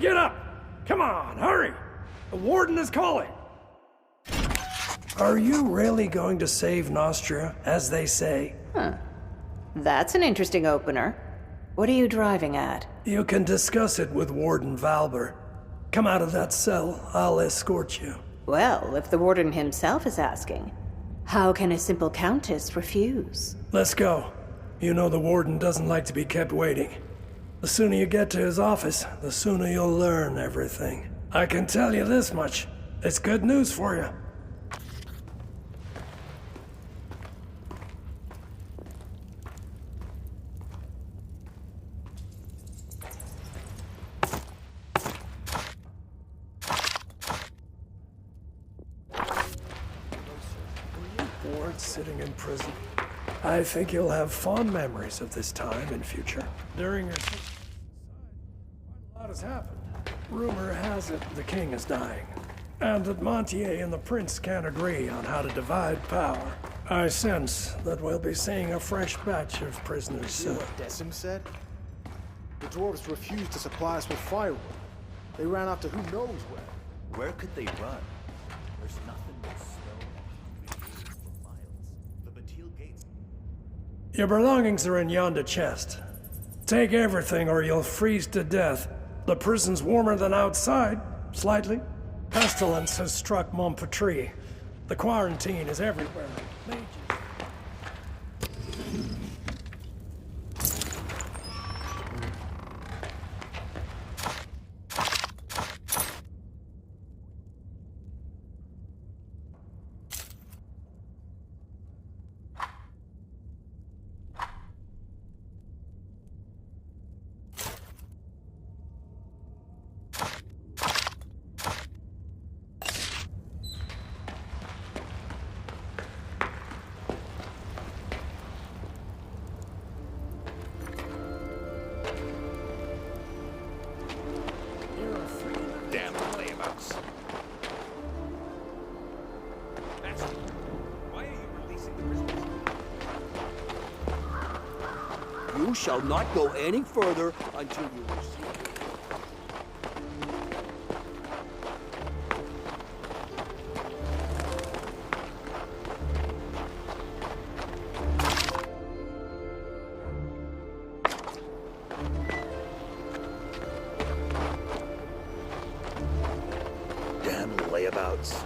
get up! Come on, hurry! The warden is calling! Are you really going to save Nostria, as they say? Huh. That's an interesting opener. What are you driving at? You can discuss it with Warden Valber. Come out of that cell, I'll escort you. Well, if the warden himself is asking, how can a simple countess refuse? Let's go. You know the warden doesn't like to be kept waiting. The sooner you get to his office, the sooner you'll learn everything. I can tell you this much. It's good news for you. Sitting in prison. I think you'll have fond memories of this time in future. During your a lot has happened. Rumor has it the king is dying, and that Montier and the prince can't agree on how to divide power. I sense that we'll be seeing a fresh batch of prisoners soon. What Decim said? The dwarves refused to supply us with firewood. They ran off to who knows where. Where could they run? There's nothing but snow for miles. The Batil gates. Your belongings are in yonder chest. Take everything or you'll freeze to death. The prison's warmer than outside, slightly. Pestilence has struck Montpetrie. The quarantine is everywhere. Mages. You shall not go any further until you receive it. Damn layabouts.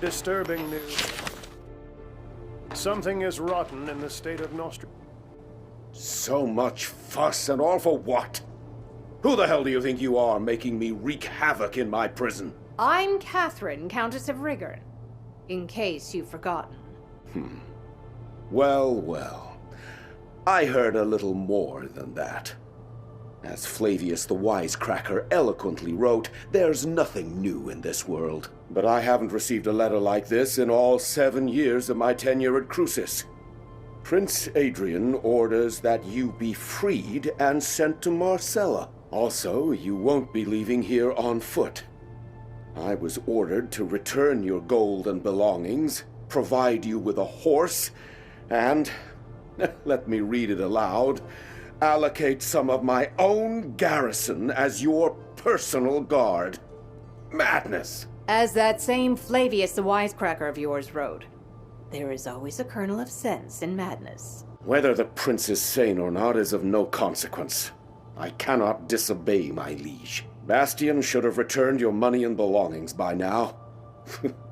Disturbing news. Something is rotten in the state of Nostria. So much fuss and all for what? Who the hell do you think you are, making me wreak havoc in my prison? I'm Catherine, Countess of Rigor, in case you've forgotten. Well, well. I heard a little more than that. As Flavius the Wisecracker eloquently wrote, there's nothing new in this world. But I haven't received a letter like this in all 7 years of my tenure at Crucis. Prince Adrian orders that you be freed and sent to Marcella. Also, you won't be leaving here on foot. I was ordered to return your gold and belongings, provide you with a horse, and, let me read it aloud, allocate some of my own garrison as your personal guard. Madness! As that same Flavius the Wisecracker of yours wrote, there is always a kernel of sense in madness. Whether the prince is sane or not is of no consequence. I cannot disobey my liege. Bastian should have returned your money and belongings by now.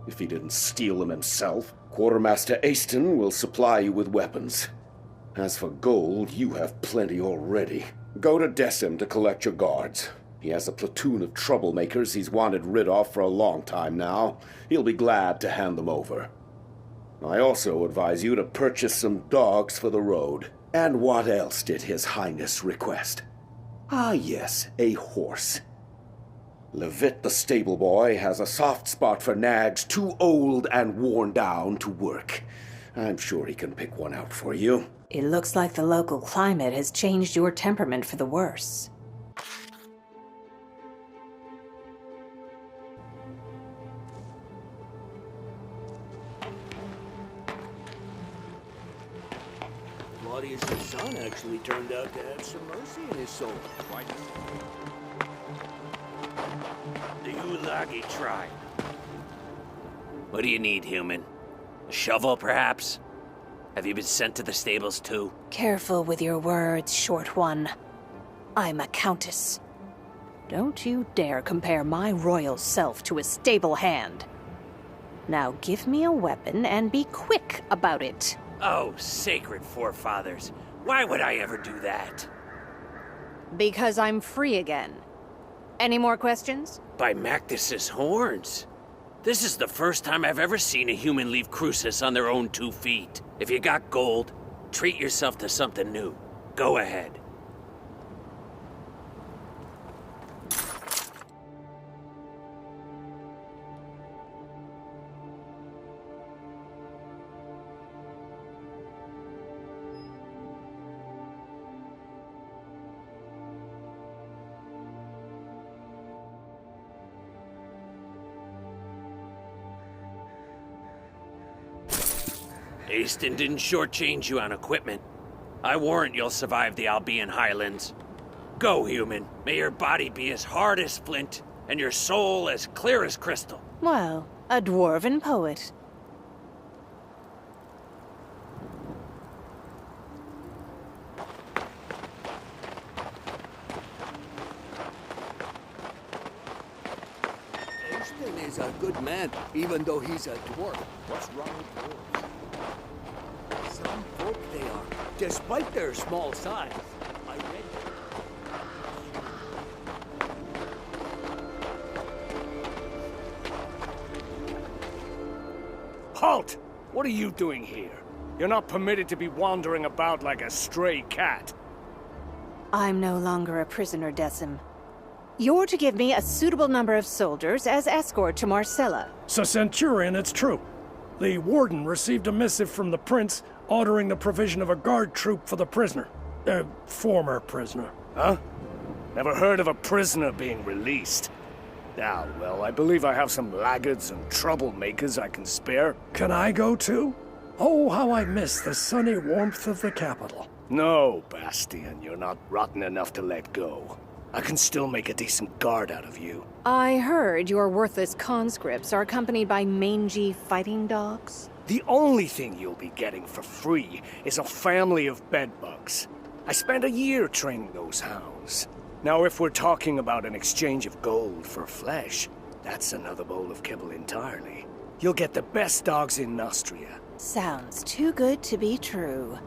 If he didn't steal them himself. Quartermaster Aston will supply you with weapons. As for gold, you have plenty already. Go to Decim to collect your guards. He has a platoon of troublemakers he's wanted rid of for a long time now. He'll be glad to hand them over. I also advise you to purchase some dogs for the road. And what else did His Highness request? Ah yes, a horse. Levitt the stable boy has a soft spot for nags too old and worn down to work. I'm sure he can pick one out for you. It looks like the local climate has changed your temperament for the worse. Claudius' son actually turned out to have some mercy in his soul. Why The Ulagi tribe. What do you need, human? A shovel, perhaps? Have you been sent to the stables, too? Careful with your words, short one. I'm a countess. Don't you dare compare my royal self to a stable hand. Now give me a weapon and be quick about it. Oh, sacred forefathers. Why would I ever do that? Because I'm free again. Any more questions? By Mactus's horns. This is the first time I've ever seen a human leave Crucis on their own 2 feet. If you got gold, treat yourself to something new. Go ahead. Aston didn't shortchange you on equipment. I warrant you'll survive the Albion Highlands. Go, human. May your body be as hard as flint, and your soul as clear as crystal. Well, a dwarven poet. Aston is a good man, even though he's a dwarf. What's wrong with dwarves? Some folk they are, despite their small size. I read. Halt! What are you doing here? You're not permitted to be wandering about like a stray cat. I'm no longer a prisoner, Decim. You're to give me a suitable number of soldiers as escort to Marcella. So, Centurion, it's true. The warden received a missive from the prince ordering the provision of a guard troop for the prisoner. Former prisoner. Huh? Never heard of a prisoner being released. Ah, well, I believe I have some laggards and troublemakers I can spare. Can I go too? Oh, how I miss the sunny warmth of the capital. No, Bastian, you're not rotten enough to let go. I can still make a decent guard out of you. I heard your worthless conscripts are accompanied by mangy fighting dogs. The only thing you'll be getting for free is a family of bedbugs. I spent a year training those hounds. Now, if we're talking about an exchange of gold for flesh, that's another bowl of kibble entirely. You'll get the best dogs in Nostria. Sounds too good to be true.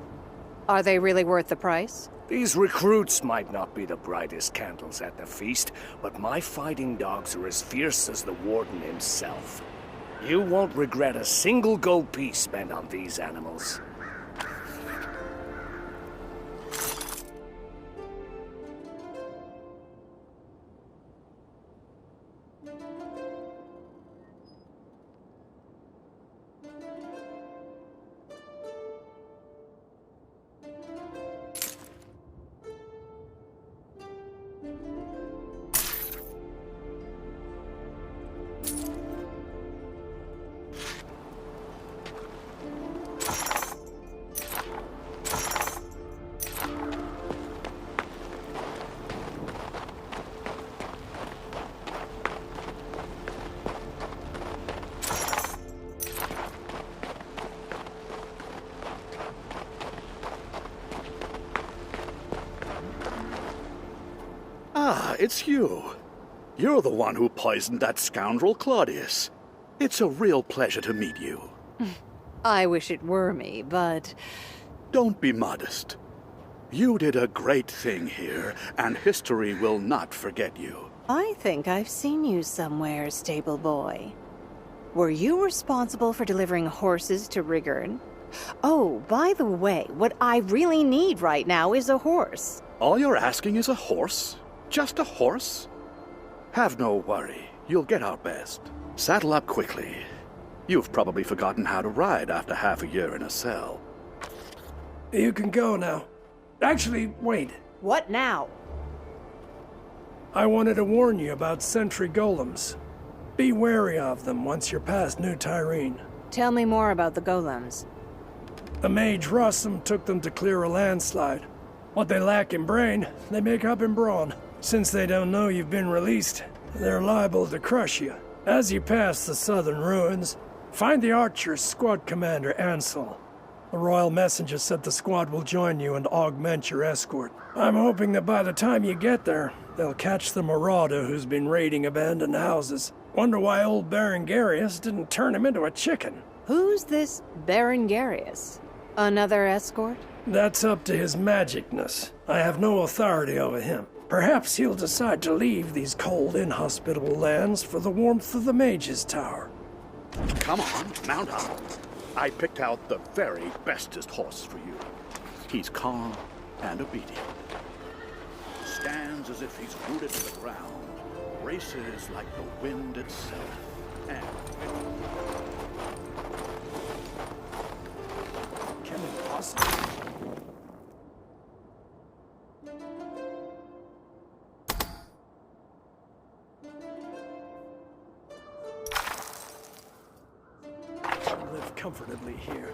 Are they really worth the price? These recruits might not be the brightest candles at the feast, but my fighting dogs are as fierce as the warden himself. You won't regret a single gold piece spent on these animals. Ah, it's you. You're the one who poisoned that scoundrel Claudius. It's a real pleasure to meet you. I wish it were me, but... Don't be modest. You did a great thing here, and history will not forget you. I think I've seen you somewhere, stable boy. Were you responsible for delivering horses to Rigurd? Oh, by the way, what I really need right now is a horse. All you're asking is a horse? Just a horse? Have no worry. You'll get our best. Saddle up quickly. You've probably forgotten how to ride after half a year in a cell. You can go now. Actually, wait. What now? I wanted to warn you about sentry golems. Be wary of them once you're past New Tyrene. Tell me more about the golems. The mage Rossum took them to clear a landslide. What they lack in brain, they make up in brawn. Since they don't know you've been released, they're liable to crush you. As you pass the southern ruins, find the Archer's squad commander, Ansel. The Royal Messenger said the squad will join you and augment your escort. I'm hoping that by the time you get there, they'll catch the marauder who's been raiding abandoned houses. Wonder why old Berengarius didn't turn him into a chicken. Who's this Berengarius? Another escort? That's up to his magicness. I have no authority over him. Perhaps he'll decide to leave these cold, inhospitable lands for the warmth of the Mage's Tower. Come on, mount up. I picked out the very bestest horse for you. He's calm and obedient. Stands as if he's rooted to the ground. Races like the wind itself. And Can it possibly? Live comfortably here.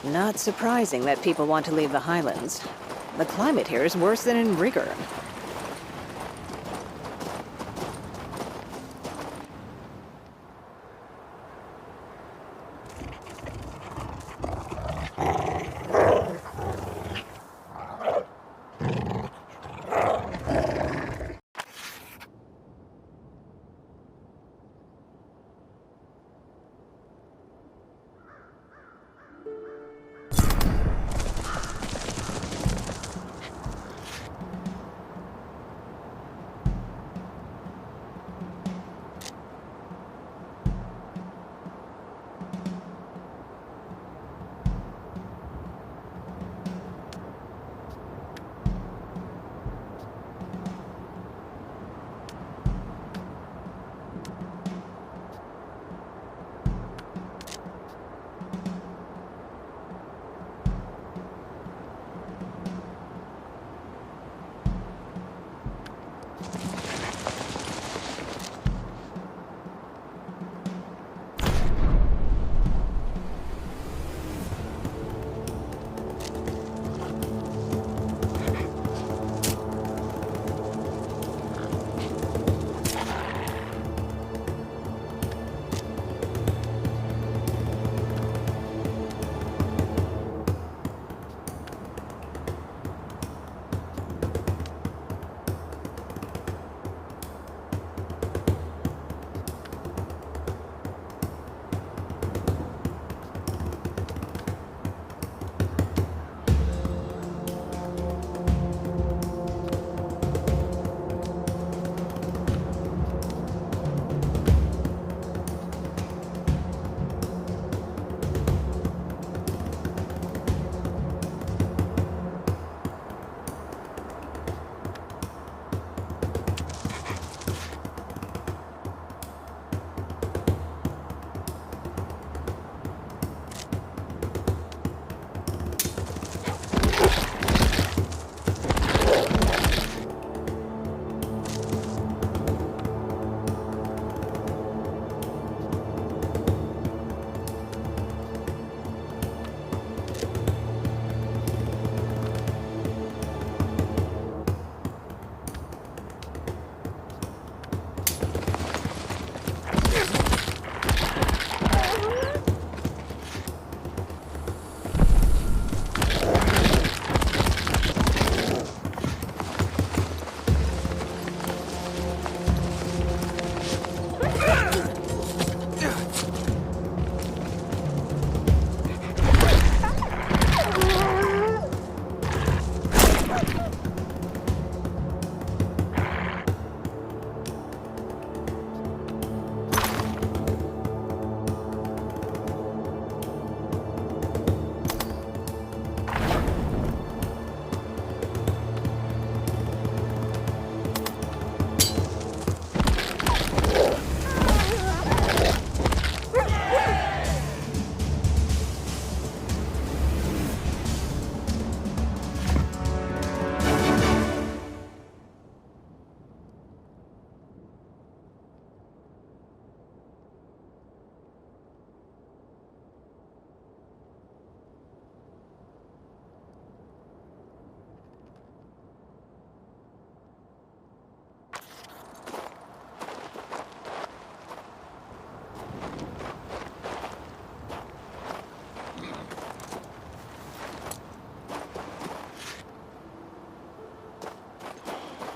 Not surprising that people want to leave the Highlands. The climate here is worse than in Rigor.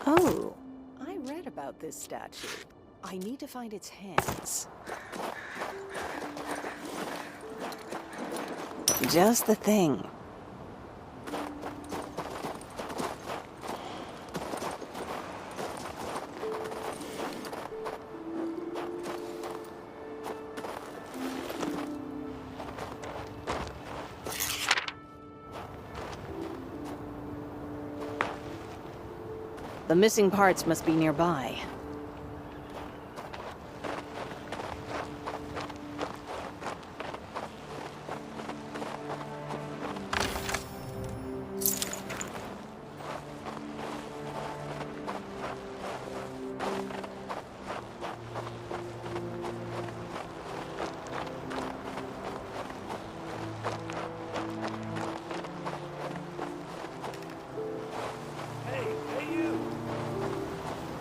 Oh, I read about this statue. I need to find its hands. Just the thing. The missing parts must be nearby.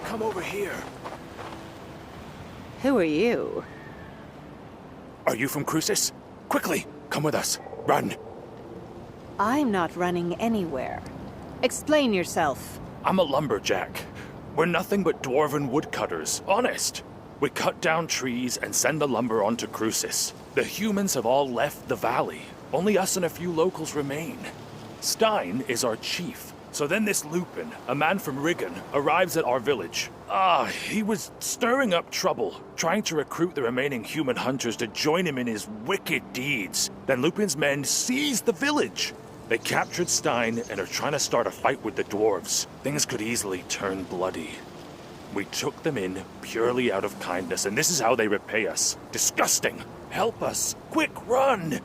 Come over here. Who are you? Are you from Crucis? Quickly, come with us. Run. I'm not running anywhere. Explain yourself. I'm a lumberjack. We're nothing but dwarven woodcutters, honest. We cut down trees and send the lumber onto Crucis. The humans have all left the valley. Only us and a few locals remain. Stein is our chief. So then this Lupin, a man from Rigon, arrives at our village. He was stirring up trouble, trying to recruit the remaining human hunters to join him in his wicked deeds. Then Lupin's men seized the village. They captured Stein and are trying to start a fight with the dwarves. Things could easily turn bloody. We took them in purely out of kindness, and this is how they repay us. Disgusting! Help us! Quick, run!